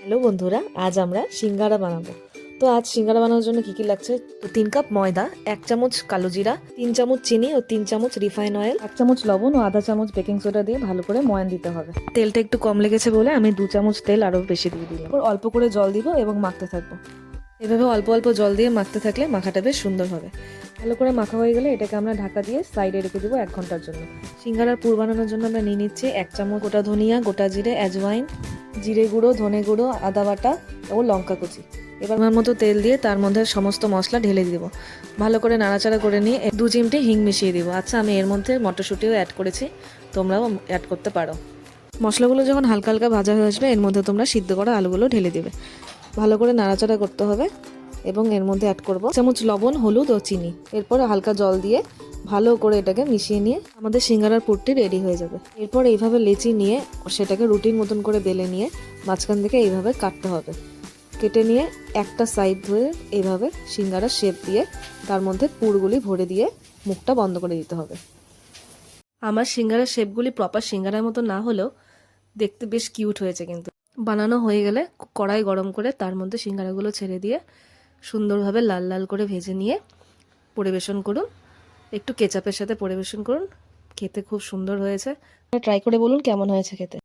Hello বন্ধুরা, আজ আমরা সিঙ্গারা বানাবো। তো আজ সিঙ্গারা বানানোর জন্য কি কি লাগছে? তো 3 কাপ ময়দা, 1 চামচ কালো জিরা, 3 চামচ চিনি ও 3 চামচ রিফাইন অয়েল, 1 চামচ লবণ ও আধা চামচ বেকিং সোডা দিয়ে ভালো করে ময়ান দিতে হবে। তেলটা একটু কম লেগেছে বলে আমি 2 চামচ তেল আরো বেশি দিয়ে দিলাম। এরপর অল্প করে জল দিব এবং মাখতে থাকবো। এভাবে অল্প অল্প জল দিয়ে মাখতে থাকলে মাখাটা বেশ সুন্দর হবে। ভালো করে মাখা হয়ে গেলে এটাকে আমরা ঢাকা দিয়ে সাইডে রেখে দেবো 1 ঘন্টার জন্য। সিঙ্গারার পুর বানানোর জন্য আমরা নিয়ে নিচ্ছি 1 চামচ গোটা ধনিয়া, গোটা জিরে, অ্যাজওয়াইন, জিরে গুঁড়ো, ধনে গুঁড়ো, আদা বাটা ও লঙ্কা কুচি। এবার আমার মতো তেল দিয়ে তার মধ্যে সমস্ত মশলা ঢেলে দিব। ভালো করে নাড়াচাড়া করে নিয়ে 2 চিমটে হিং মিশিয়ে দিব। আচ্ছা, আমি এর মধ্যে মটরশুঁটিও অ্যাড করেছি, তোমরাও অ্যাড করতে পারো। মশলাগুলো যখন হালকা হালকা ভাজা হয়ে আসবে এর মধ্যে তোমরা সিদ্ধ করা আলুগুলো ঢেলে দেবে। ভালো করে নাড়াচাড়া করতে হবে এবং এর মধ্যে অ্যাড করব চামচ লবণ, হলুদ ও চিনি। এরপর হালকা জল দিয়ে ভালো করে এটাকে মিশিয়ে নিয়ে আমাদের সিঙ্গারার পুরটি রেডি হয়ে যাবে। এরপর এইভাবে লেচি নিয়ে সেটাকে রুটির মতন করে বেলে নিয়ে মাঝখান থেকে এইভাবে কাটতে হবে। কেটে নিয়ে একটা সাইড ধরে এইভাবে সিঙ্গারার শেপ দিয়ে তার মধ্যে পুরগুলি ভরে দিয়ে মুখটা বন্ধ করে দিতে হবে। আমার সিঙ্গারার শেপগুলি প্রপার সিঙ্গারার মতো না হলেও দেখতে বেশ কিউট হয়েছে। কিন্তু বানানো হয়ে গেলে কড়াই গরম করে তার মধ্যে সিঙ্গারাগুলো ছেড়ে দিয়ে সুন্দরভাবে লাল লাল করে ভেজে নিয়ে পরিবেশন করুন। একটু কেচাপের সাথে পরিবেশন করুন। খেতে খুব সুন্দর হয়েছে। ট্রাই করে বলুন কেমন হয়েছে খেতে।